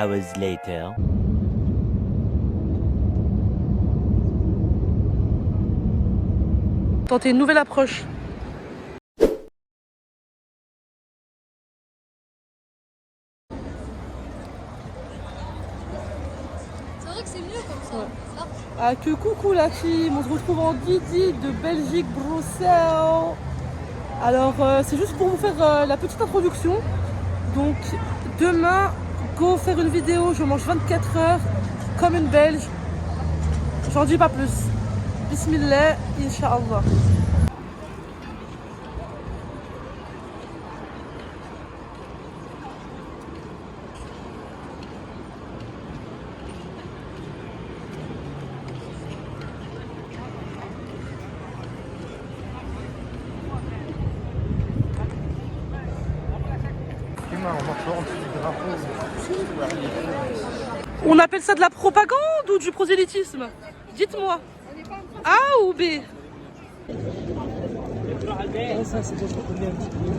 hours later. Tenter une nouvelle approche. C'est vrai que c'est mieux comme ça. Ouais. Ah que coucou la team, on se retrouve en Didi de Belgique, Bruxelles. Alors c'est juste pour vous faire la petite introduction. Donc demain, go faire une vidéo, je mange 24 heures comme une Belge. J'en dis pas plus. Bismillah, Inch'Allah. On appelle ça de la propagande ou du prosélytisme? Dites-moi. A ou B? Ça, c'est déjà combien un petit peu.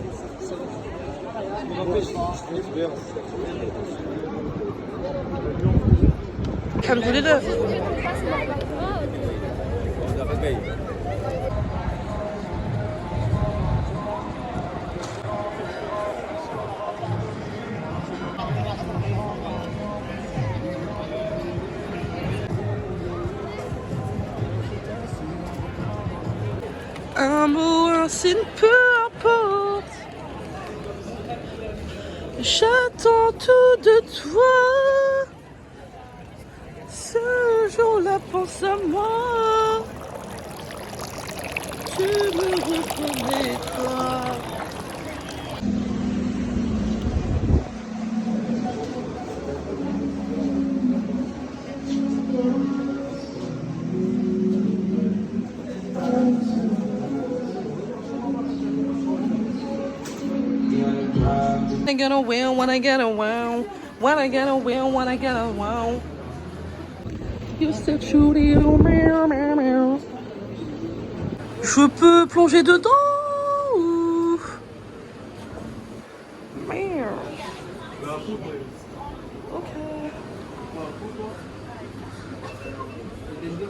Alhamdoulilah. Un mot, un signe, peu importe. J'attends tout de toi. Ce jour-là, pense à moi. Tu me reconnais, toi. I get a win, when I get a wow. When I get a win, when I get a wow. You said shooty, oh, meow, meow, meow. Je peux plonger dedans ou... Meow. Ok.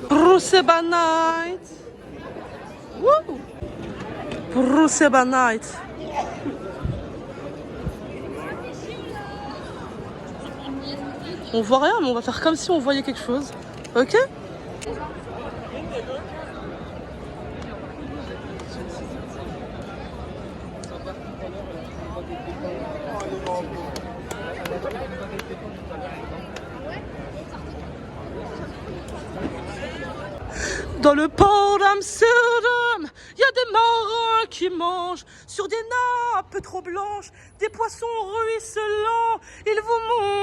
Bruxelles night. Woo. Bruxelles night. On voit rien, mais on va faire comme si on voyait quelque chose. Ok? Dans le port d'Amsterdam, il y a des marins qui mangent sur des nappes trop blanches, des poissons ruisselants. Ils vous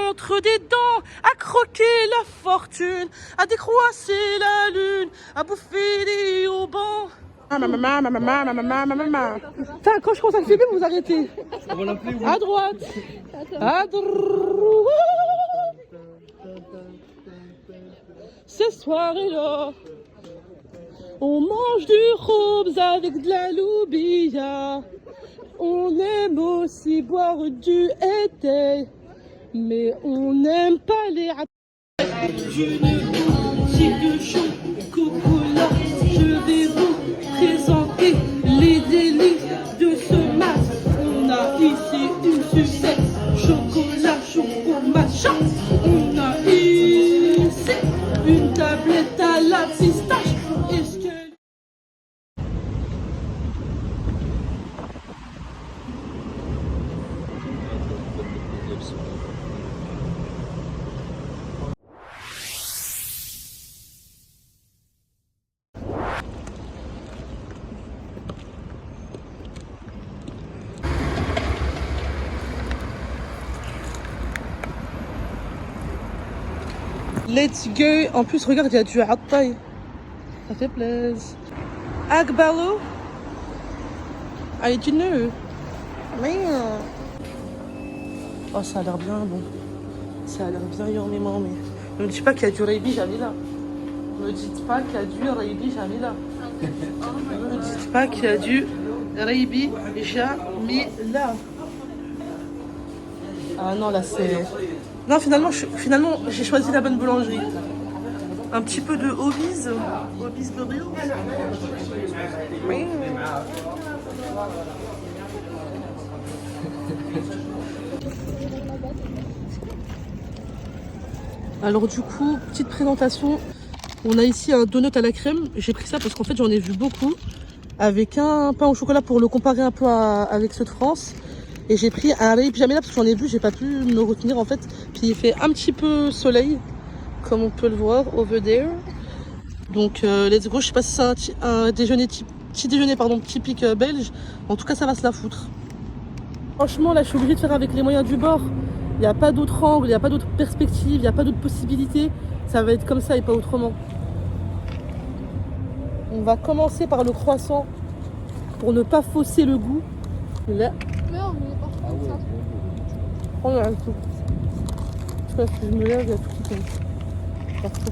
montrent des dents à croquer la fortune, à décroisser la lune, à bouffer des haubans. Quand je commence à filmer, vous arrêtez. À droite. À droite. Ce soir-là, on mange du khobz avec de la loubia. On aime aussi boire du été, mais on n'aime pas les une boutique de chocolat. Je vais vous présenter les délices de ce mat. On a ici une sucette, chocolat, machin. On a ici une tablette à la pistache. Let's go. En plus, regarde, il y a du Attaï. Ça fait plaisir. Akbalo. I didn't know. Merde. Oh, ça a l'air bien bon. Ça a l'air bien énormément, mais... Ne me dites pas qu'il y a du Reibi Jamila. Ne me dites pas qu'il y a du Reibi Jamila. Ne me dites pas qu'il y a du Reibi Jamila. Ah non, là c'est... Non, finalement, j'ai choisi la bonne boulangerie. Un petit peu de Hobbies. Hobbies Burgers. Oui. Alors du coup, petite présentation. On a ici un donut à la crème. J'ai pris ça parce qu'en fait, j'en ai vu beaucoup. Avec un pain au chocolat pour le comparer un peu avec ceux de France. Et j'ai pris un lait pyjama parce que j'en ai vu, j'ai pas pu me retenir en fait. Puis il fait un petit peu soleil, comme on peut le voir over there. Donc let's go, je sais pas si c'est un déjeuner petit déjeuner pardon, typique belge. En tout cas, ça va se la foutre. Franchement, là, je suis obligée de faire avec les moyens du bord. Il n'y a pas d'autre angle, il n'y a pas d'autre perspective, il n'y a pas d'autre possibilité. Ça va être comme ça et pas autrement. On va commencer par le croissant pour ne pas fausser le goût. Là. Non, mais par contre, ça. Oh là, tout. Parce que si je me lève, il y a tout qui tombe. Parfait.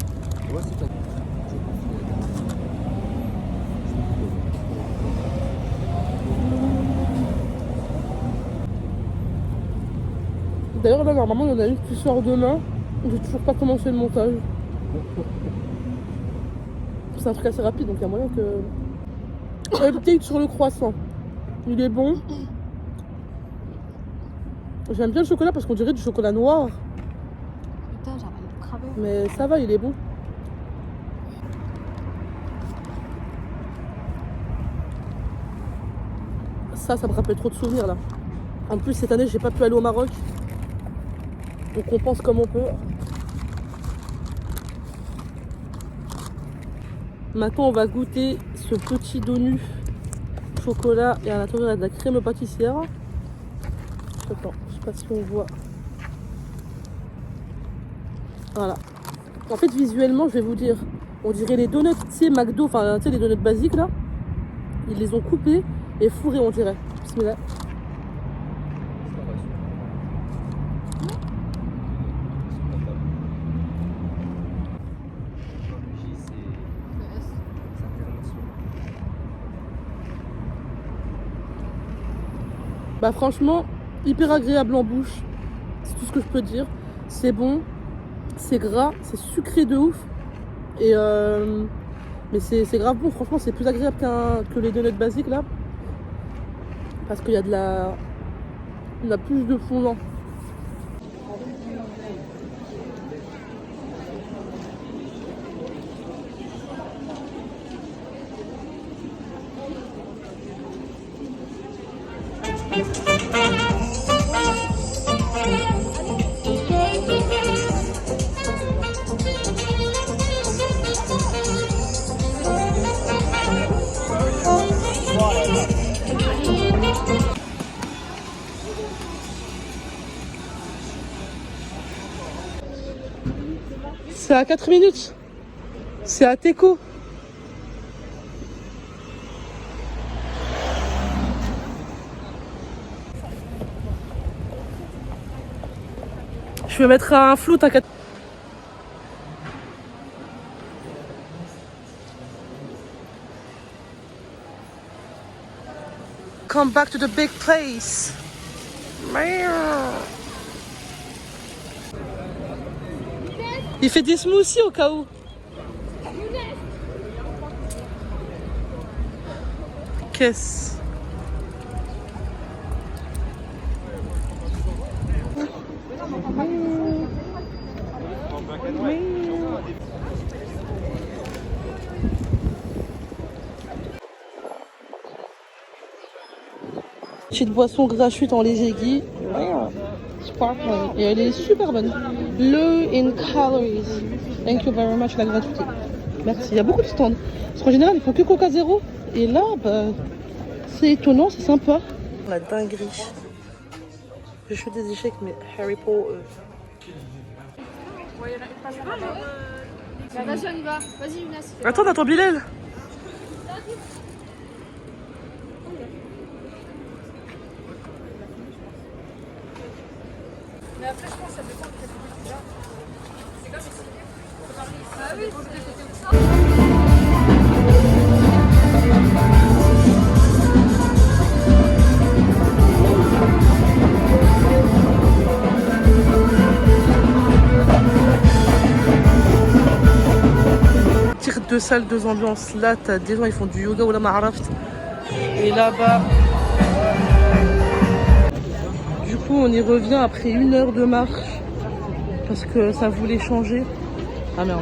D'ailleurs, là, normalement, il y en a une qui sort demain. J'ai toujours pas commencé le montage. C'est un truc assez rapide, donc il y a moyen que... Update sur le croissant. Il est bon. J'aime bien le chocolat parce qu'on dirait du chocolat noir. Putain, j'arrive à cramer. Mais ça va, il est bon. Ça me rappelle trop de souvenirs là. En plus, cette année, j'ai pas pu aller au Maroc. Donc on pense comme on peut. Maintenant, on va goûter ce petit donut chocolat et à l'intérieur, il y a de la crème pâtissière. Attends, je sais pas si on voit. Voilà. En fait, visuellement, je vais vous dire, on dirait les donuts, tu sais, McDo, enfin, tu sais, les donuts basiques là. Ils les ont coupés et fourrés, on dirait. Bismillah. Bah franchement, hyper agréable en bouche. C'est tout ce que je peux dire. C'est bon, c'est gras, c'est sucré de ouf. Et mais c'est grave bon, franchement c'est plus agréable que les donuts basiques là. Parce qu'il y a il y a plus de fondant. C'est à 4 minutes. C'est à Teco. Je vais mettre un flou, t'inquiète. Come back to the big place. Il fait des smoothies au cas où. Qu'est-ce? Petite boisson gratuite en léger gui. Sparkling. Et elle est super bonne. Low in calories. Thank you very much la gratuité. Merci. Il y a beaucoup de stands. Parce qu'en général, ils font que Coca Zéro. Et là, bah, c'est étonnant, c'est sympa. La dinguerie. Je fais des échecs, mais Harry Potter. Bah, vas-y, on y va. Vas-y, Younes. Attends, on attend Bilal. Mais après, je pense que ça dépend de quel public tu as. C'est comme ici. Ah oui, c'est comme ça. deux salles, deux ambiances. Là, t'as des gens, ils font du yoga ou la ma'araft. Et là-bas, du coup, on y revient après 1 heure de marche parce que ça voulait changer. Ah merde.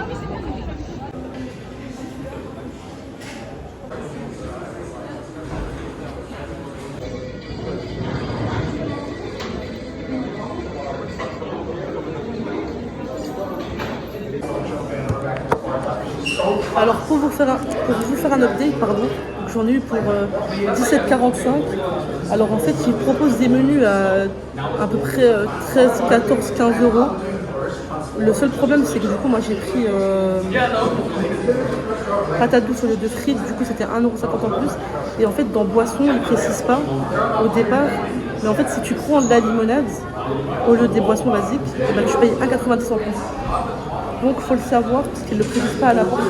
Alors pour vous faire un update, pardon, j'en ai eu pour 17,45. Alors en fait, ils proposent des menus à peu près 13, 14, 15 euros. Le seul problème, c'est que du coup, moi j'ai pris patate douce au lieu de frites. Du coup, c'était 1,50 € en plus. Et en fait, dans boisson, ils ne précisent pas au départ. Mais en fait, si tu prends de la limonade au lieu des boissons basiques, eh ben, tu payes 1,90 € en plus. Donc il faut le savoir parce qu'ils ne le précisent pas à la porte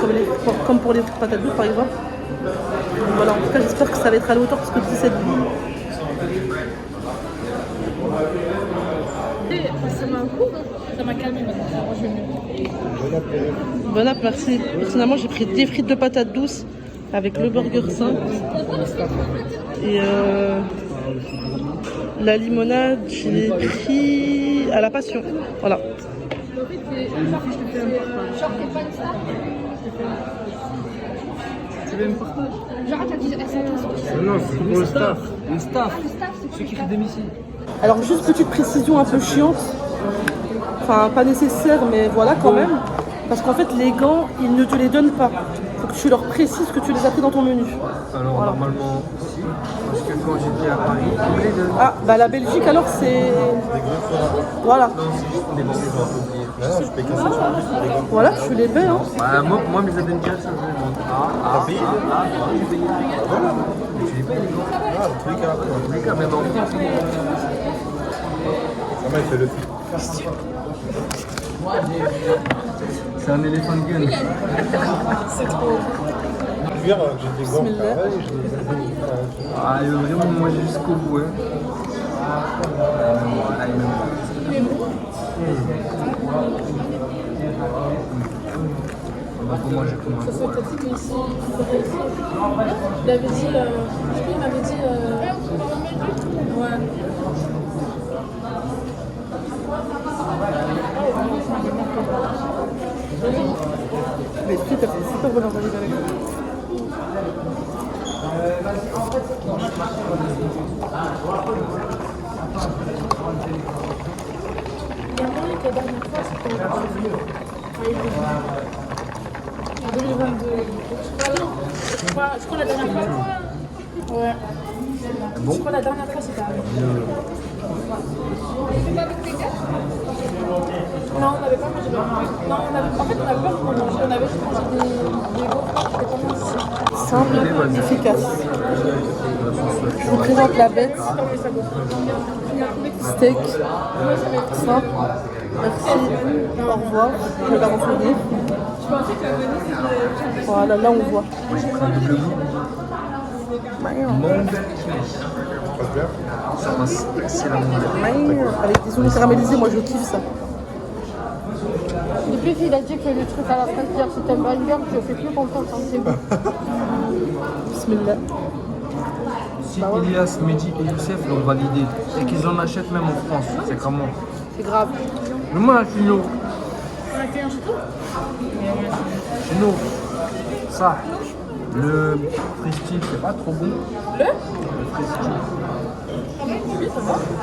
comme pour les frites patates douces par exemple. Donc, voilà, en tout cas j'espère que ça va être à la hauteur parce que 17 boules. Ça m'a un coup, ça m'a calmé maintenant. Je vais mieux. Bon app, merci. Personnellement j'ai pris des frites de patates douces avec le burger 5. Et la limonade, je l'ai pris à la passion. Voilà. Genre, t'es pas une star? Tu veux une partage? Genre, t'as dit, elles sont Non, c'est pour le staff. Une staff. le staff, c'est Ceux qui font domicile. Alors juste petite précision un peu chiante. Enfin pas nécessaire mais voilà quand même. Parce qu'en fait les gants ils ne te les donnent pas. Faut que tu leur précises que tu les as pris dans ton menu. Alors Voilà. normalement, si. Parce que quand j'étais à Paris, on me les donne. Ah bah la Belgique alors c'est... Voilà. Non, c'est juste des bons Voilà, tu les paies hein. Bah, moi, mes adonnes direct, ça me demande. J'ai payé. Mais tu les payes, les gants. Dans tous les cas, même en France. Ça m'a fait le C'est un éléphant gun. C'est trop. j'ai des gants Bismillah. pareils, je les ai Ah, il veut vraiment manger jusqu'au bout, hein. Voilà, il me on va pas manger comme un gros. Il avait dit, il m'avait dit, ouais. Mais tu t'as fait une super bonne organisation avec moi. Il y a moyen que la dernière fois, c'était en 2022. Je crois la dernière fois. Ouais. Je crois la dernière fois, c'était arrivé. Pas avec tes gars? Non, on n'avait pas mangé de... Non, en fait, on n'avait pas beaucoup mangé. On avait juste mangé des gaufres qui étaient pas mal. Simple, efficace. Je vous présente la bête. Steak. Simple. Merci. Au revoir. Je vais la revenir. Voilà, là on voit. Moi, j'ai pris un double goût. Mangue. Ça passe excellemment. Avec des oignons caramélisés, moi je kiffe ça. Depuis qu'il a dit que le truc à la fin, c'est-à-dire si t'aimes pas une viande, je fais plus confiance en c'est bon. Bismillah. Si Elias, Mehdi et Youssef l'ont validé et qu'ils en achètent même en France, c'est comment? C'est grave. Mais moi, chez nous, ça, le prestige, c'est pas trop bon. Le prestige.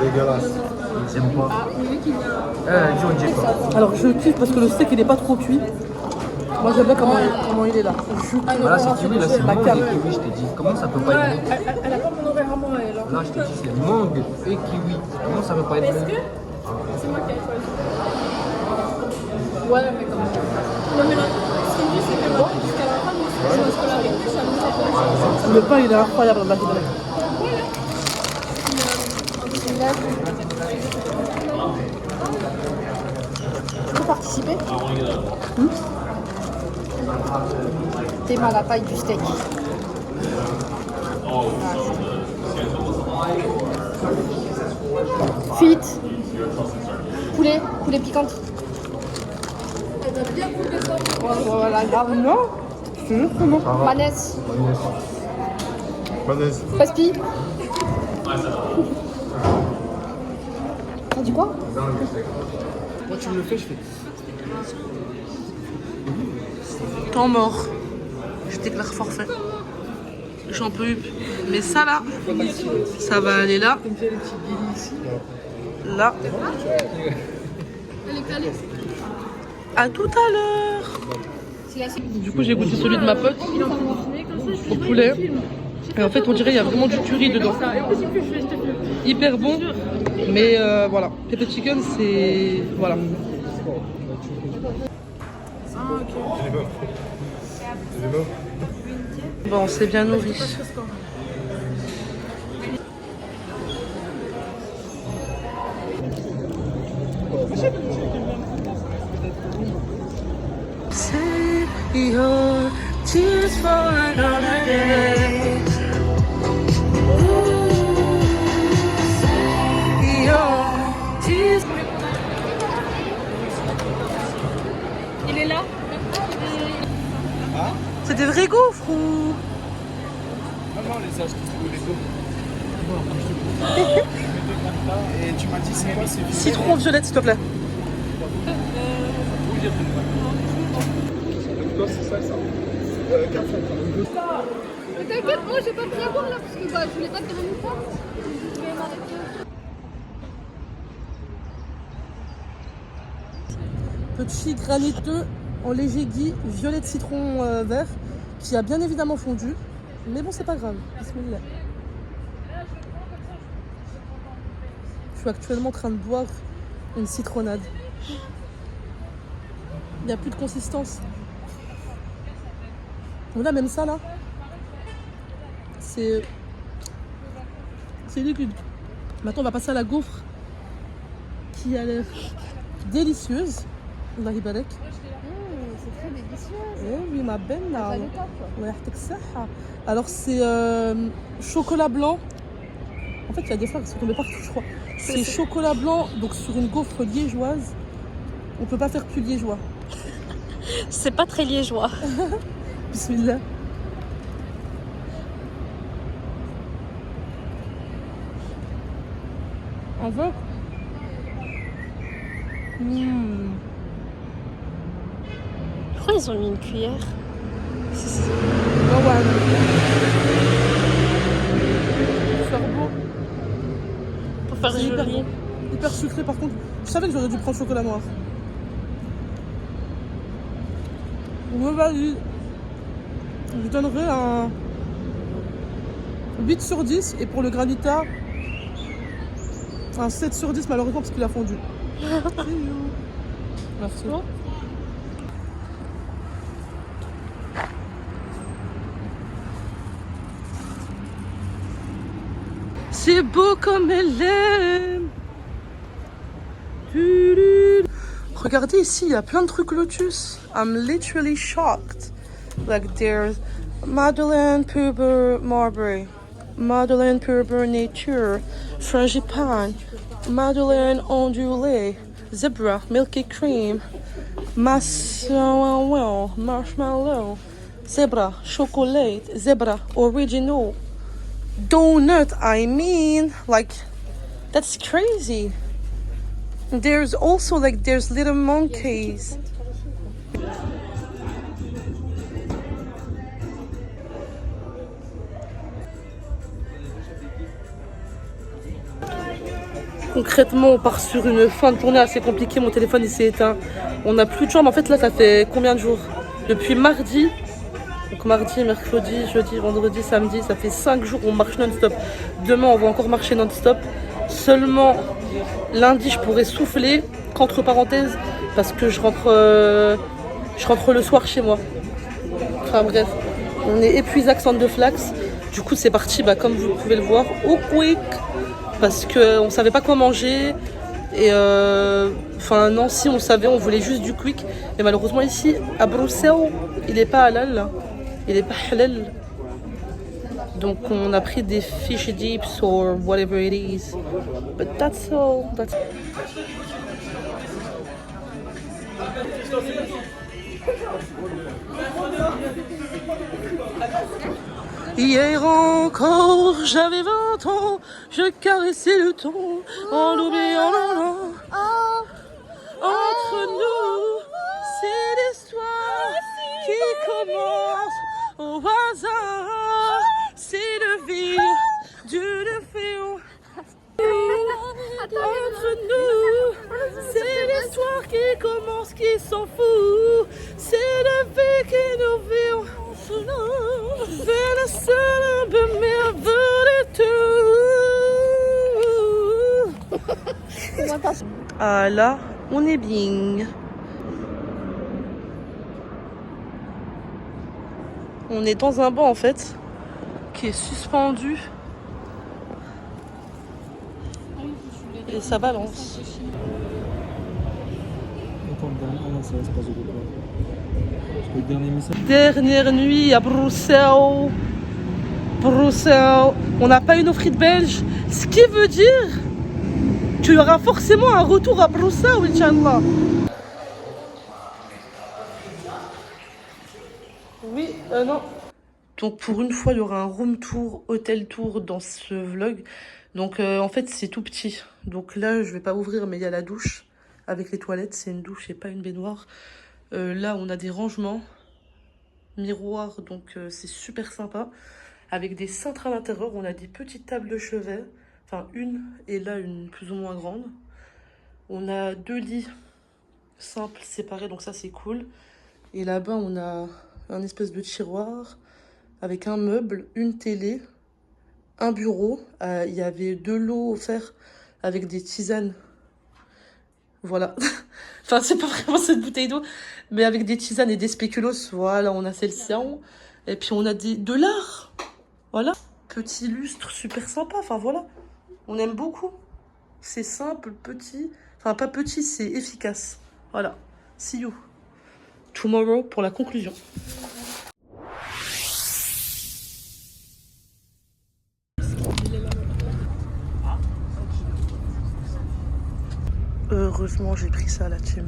dégueulasse. Ils aiment pas. Dis on dit pas. Alors je kiffe parce que le steak il est pas trop cuit. Moi j'aime bien comment il est là. Voilà, c'est kiwi, là, c'est La mangue carte. et kiwi, je t'ai dit. Comment ça peut pas être bon? Elle a pas mon horaire à moi, elle. Là, je t'ai dit, c'est mangue et kiwi. Comment ça peut pas être bon? C'est moi qui ai choisi. Ouais, mais comme ça. Non, mais là, ce qu'il me dit, c'est que moi, jusqu'à la fin de mon scolarité, ça nous intéresse. Le pain il est incroyable là. Tu peux participer? T'es mal à la taille du steak. Frites. Poulet piquante. Elle va bien couper ça. Voilà, grave non. C'est juste comment? Manès. Manès. Paspi. T'as dit quoi? Moi, tu me le fais, je fais. Temps mort. Je déclare forfait. J'en peux plus. Mais ça là, ça va aller là. Là. Elle est calée. À tout à l'heure. Du coup, j'ai goûté celui de ma pote au poulet. Et en fait, on dirait qu'il y a vraiment du curry dedans. Hyper bon. Mais voilà, pepper chicken, c'est... Voilà. Bon, c'est bien nourri. Save your tears for another day. Save your tears. Il est là. C'est des vrais gaufres ou... Maman les a achetés les gaufres. Et tu m'as dit c'est quoi? C'est Citron violette, s'il te plaît. toi, c'est ça, ça. Mais t'inquiète, moi j'ai pas pris à boire là parce que je voulais pas te donner une fois. Je vais m'arrêter. Petit graniteux en léger gui, violet citron vert, qui a bien évidemment fondu. Mais bon, c'est pas grave. Bismillah. Je suis actuellement en train de boire une citronnade. Il n'y a plus de consistance. Voilà, même ça là, c'est liquide. Maintenant, on va passer à la gaufre qui a l'air délicieuse. Allah يبارك. C'est très délicieux. Eh oui, ma belle là. Ça le top. Ouais, يعطيك الصحة. Alors c'est chocolat blanc. En fait, il y a des fleurs qui sont tombées partout, je crois. C'est chocolat blanc, donc sur une gaufre liégeoise. On peut pas faire plus liégeois. C'est pas très liégeois. Bismillah. On veut Pourquoi ils ont mis une cuillère? Oh ouais. Pour faire beau. Pour faire C'est hyper joli. bon. Hyper sucré par contre. Je savais que j'aurais dû prendre chocolat noir. Ouais, vas-y. Je donnerais un 8 sur 10 et pour le granita, un 7 sur 10 malheureusement parce qu'il a fondu. Merci. C'est beau comme elle aime. Regardez ici, il y a plein de trucs Lotus. I'm literally shocked. Like there's Madeleine Purber Marbury, Madeleine Purber Nature, Frangipane, Madeleine Ondulée, Zebra, Milky Cream, Marshmallow, Zebra, Chocolate, Zebra, Original, Donut, I mean, like, that's crazy. There's also like, there's little monkeys. Concrètement, on part sur une fin de journée assez compliquée. Mon téléphone il s'est éteint. On n'a plus de chambre. En fait, là, ça fait combien de jours? Depuis mardi. Donc mardi, mercredi, jeudi, vendredi, samedi. Ça fait 5 jours qu'on marche non-stop. Demain, on va encore marcher non-stop. Seulement lundi, je pourrais souffler. Qu'entre parenthèses, parce que je rentre le soir chez moi. Enfin bref, on est épuisé à Centre de Flax. Du coup, c'est parti, comme vous pouvez le voir, au quick. Parce qu'on ne savait pas quoi manger. Et non, si on savait, on voulait juste du quick. Et malheureusement ici, à Bruxelles, il n'est pas halal. Là. Il n'est pas halal. Donc on a pris des fish dips or whatever it is. But that's all. Hier encore, j'avais 20 ans, je caressais le ton en oubliant l'an. Entre nous, c'est l'histoire qui commence au hasard. C'est le vide d'une fille. Entre nous, c'est l'histoire qui commence, qui s'en fout. C'est la vie qui nous vit. C'est la seule de mes tout. Ah là, on est bien. On est dans un banc en fait, qui est suspendu. Et ça balance. Dernière nuit à Bruxelles. Bruxelles. On n'a pas eu nos frites belges. Ce qui veut dire qu'il y aura forcément un retour à Bruxelles, Inch'Allah. Oui, non. Donc pour une fois, il y aura un room tour, hôtel tour dans ce vlog. Donc en fait, c'est tout petit. Donc là, je vais pas ouvrir, mais il y a la douche avec les toilettes. C'est une douche et pas une baignoire. Là, on a des rangements, miroirs, donc c'est super sympa. Avec des cintres à l'intérieur, on a des petites tables de chevet. Enfin, une, et là, une plus ou moins grande. On a 2 lits simples, séparés, donc ça, c'est cool. Et là-bas, on a un espèce de tiroir avec un meuble, une télé, un bureau. Il y avait de l'eau offerte avec des tisanes. Voilà. Enfin, c'est pas vraiment cette bouteille d'eau, mais avec des tisanes et des spéculoos. Voilà, on a celle-ci. Et puis, on a de l'art. Voilà. Petit lustre, super sympa. Enfin, voilà. On aime beaucoup. C'est simple, petit. Enfin, pas petit, c'est efficace. Voilà. See you tomorrow pour la conclusion. Heureusement, j'ai pris ça à la team.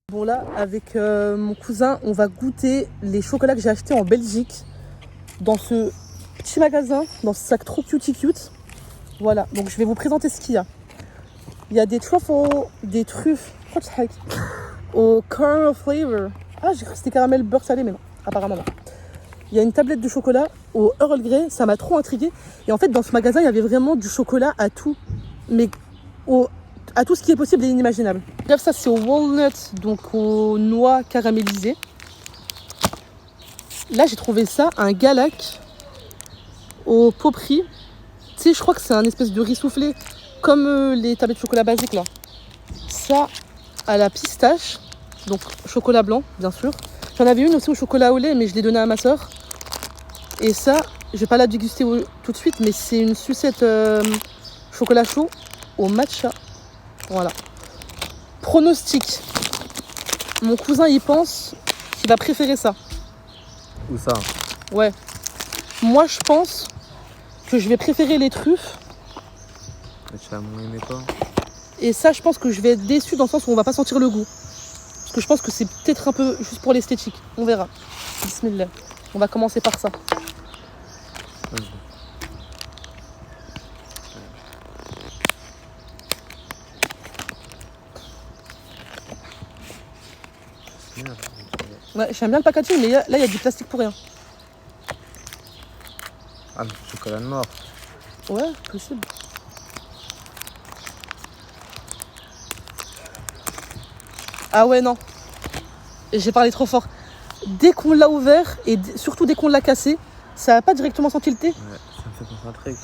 Bon là, avec mon cousin, on va goûter les chocolats que j'ai achetés en Belgique. Dans ce petit magasin, dans ce sac trop cute. Voilà, donc je vais vous présenter ce qu'il y a. Il y a des truffles, des truffes, au caramel flavor. Ah, j'ai cru que c'était caramel beurre salé, mais non, apparemment non. Il y a une tablette de chocolat au Earl Grey, ça m'a trop intriguée. Et en fait, dans ce magasin, il y avait vraiment du chocolat à tout. Mais à tout ce qui est possible et inimaginable. Bref, ça c'est au walnut, donc aux noix caramélisées. Là, j'ai trouvé ça, un galac au Popri. Tu sais, je crois que c'est un espèce de riz soufflé, comme les tablettes de chocolat basiques là. Ça, à la pistache, donc chocolat blanc, bien sûr. J'en avais une aussi au chocolat au lait, mais je l'ai donnée à ma soeur. Et ça, je vais pas la déguster tout de suite, mais c'est une sucette chocolat chaud au matcha. Voilà. Pronostic. Mon cousin, il pense qu'il va préférer ça. Où ça? Ouais. Moi, je pense que je vais préférer les truffes. Mais tu as moins aimé quoi? Et ça, je pense que je vais être déçue dans le sens où on va pas sentir le goût. Parce que je pense que c'est peut-être un peu juste pour l'esthétique. On verra. Bismillah. On va commencer par ça. Vas-y. Ouais, j'aime bien le packaging, mais là, il y a du plastique pour rien. Ah, le chocolat noir. Ouais, possible. Ah ouais, non. J'ai parlé trop fort. Dès qu'on l'a ouvert, et surtout dès qu'on l'a cassé, ça n'a pas directement senti le thé. Ouais, ça me fait penser un truc.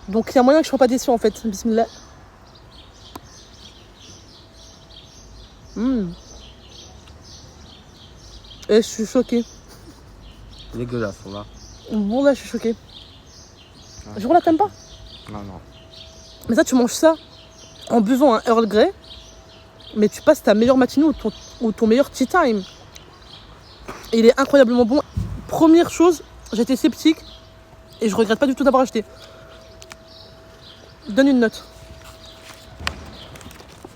Donc il y a moyen que je sois pas déçue en fait. Bismillah. Et je suis choquée. Dégueulasse, là. Bon là je suis choquée. Jour là t'aimes pas? Non, non. Mais ça tu manges ça en buvant un Earl Grey. Mais tu passes ta meilleure matinée ou ton meilleur tea time. Et il est incroyablement bon. Première chose, j'étais sceptique. Et je regrette pas du tout d'avoir acheté. Donne une note.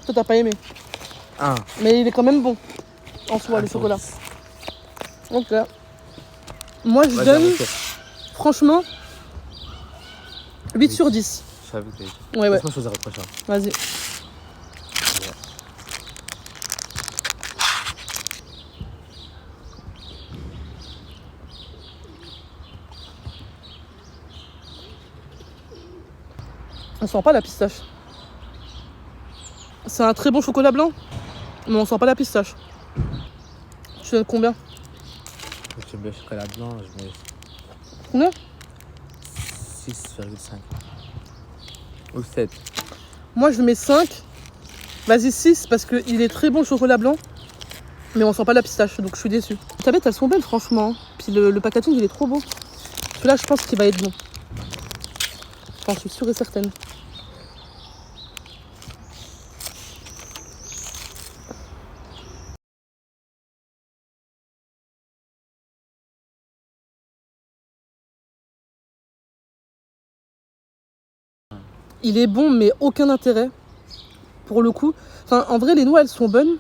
Toi t'as pas aimé. Mais il est quand même bon. En soi, le chocolat. Ok. Moi je donne, franchement, 8 sur 10. Je savais que t'avais. Ouais, ouais. Laisse-moi choisir le prochain. Vas-y. On sent pas la pistache. C'est un très bon chocolat blanc, mais on sent pas la pistache. Tu donnes combien? Je mets le chocolat blanc, je mets Combien? 6,5. Ou 7. Moi je mets 5. Vas-y 6 parce qu'il est très bon le chocolat blanc, mais on sent pas la pistache, donc je suis déçue. Les tablettes elles sont belles franchement. Puis le packaging il est trop beau. Celui-là je pense qu'il va être bon. Enfin, je suis sûre et certaine. Il est bon, mais aucun intérêt. Pour le coup. Enfin, en vrai, les noix, elles sont bonnes.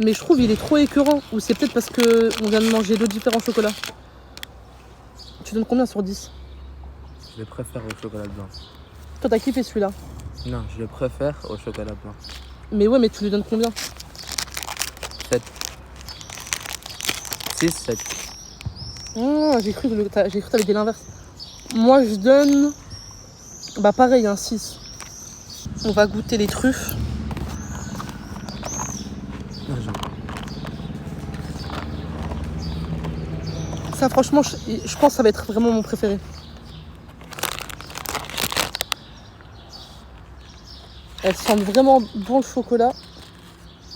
Mais je trouve qu'il est trop écœurant. Ou c'est peut-être parce qu'on vient de manger deux différents chocolats. Tu donnes combien sur 10? Je le préfère au chocolat blanc. Toi, t'as kiffé celui-là? Non, je le préfère au chocolat blanc. Mais ouais, mais tu lui donnes combien? 7. 6, 7. Ah, j'ai cru que t'avais dit l'inverse. Moi, je donne... Bah pareil, un 6. On va goûter les truffes. Ça, franchement, je pense que ça va être vraiment mon préféré. Elle sent vraiment bon le chocolat.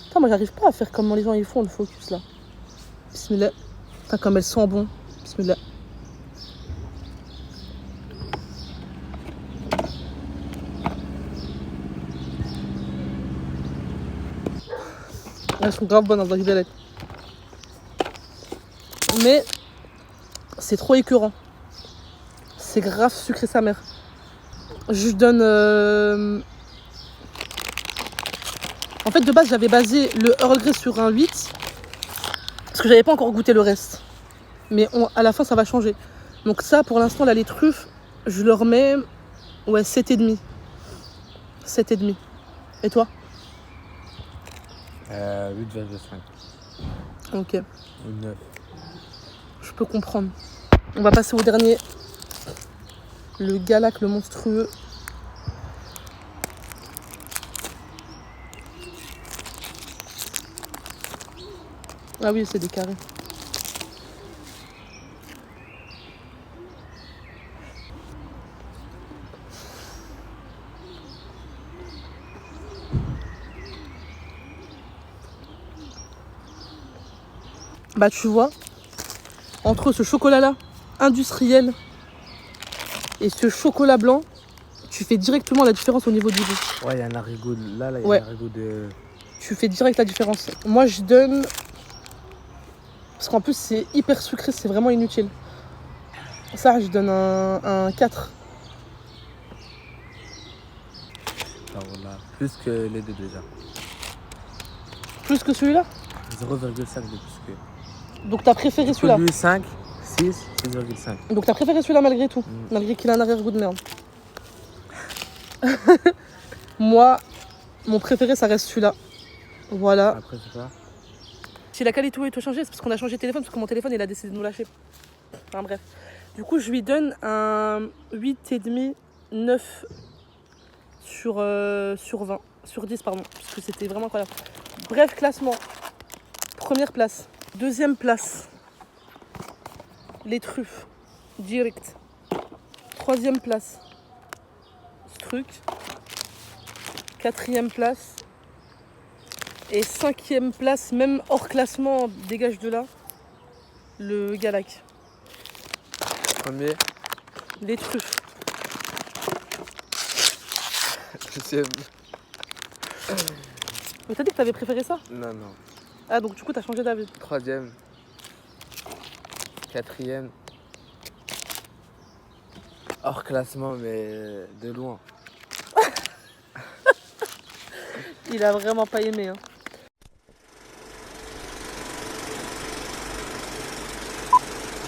Putain, moi, j'arrive pas à faire comme les gens ils font le focus là. Bismillah. Putain, comme elles sont bon. Bismillah. Elles sont grave bonnes dans la galette. Mais c'est trop écœurant. C'est grave sucré sa mère. Je donne... En fait, de base, j'avais basé le Earl Grey sur un 8. Parce que j'avais pas encore goûté le reste. Mais à la fin, ça va changer. Donc ça, pour l'instant, là, les truffes, je leur mets... Ouais, 7,5. 7,5. Et toi? 8,5. Ok. Ou 9. Je peux comprendre. On va passer au dernier. Le Galac, le monstrueux. Ah oui, c'est des carrés. Bah tu vois, entre ce chocolat-là, industriel, et ce chocolat blanc, tu fais directement la différence au niveau du goût. Ouais, il y a un haricot là, il y a Ouais. un haricot de... Tu fais direct la différence. Moi, je donne... Parce qu'en plus, c'est hyper sucré, c'est vraiment inutile. Ça, je donne un 4. Ah, voilà. Plus que les deux déjà. Plus que celui-là? 0,5 de plus que... Donc t'as préféré celui-là? Lui 5, 6, 6,5. Donc t'as préféré celui-là malgré tout? Malgré qu'il a un arrière-goût de merde. Moi, mon préféré, ça reste celui-là. Voilà. Après, c'est quoi? Si la qualité est tout changée, c'est parce qu'on a changé de téléphone, parce que mon téléphone, il a décidé de nous lâcher. Enfin bref. Du coup, je lui donne un 8,5, 9 sur 20. Sur 10, pardon. Parce que c'était vraiment incroyable. Bref, classement. Première place. Deuxième place. Les truffes. Direct. 3e place, ce truc. 4e place. Et 5e place, même hors classement, dégage de là, le Galac. Premier. Les truffes. Deuxième. Mais t'as dit que t'avais préféré ça? Non, non. Ah, donc du coup t'as changé d'avis. Troisième. Quatrième. Hors classement, mais de loin. Il a vraiment pas aimé. Hein.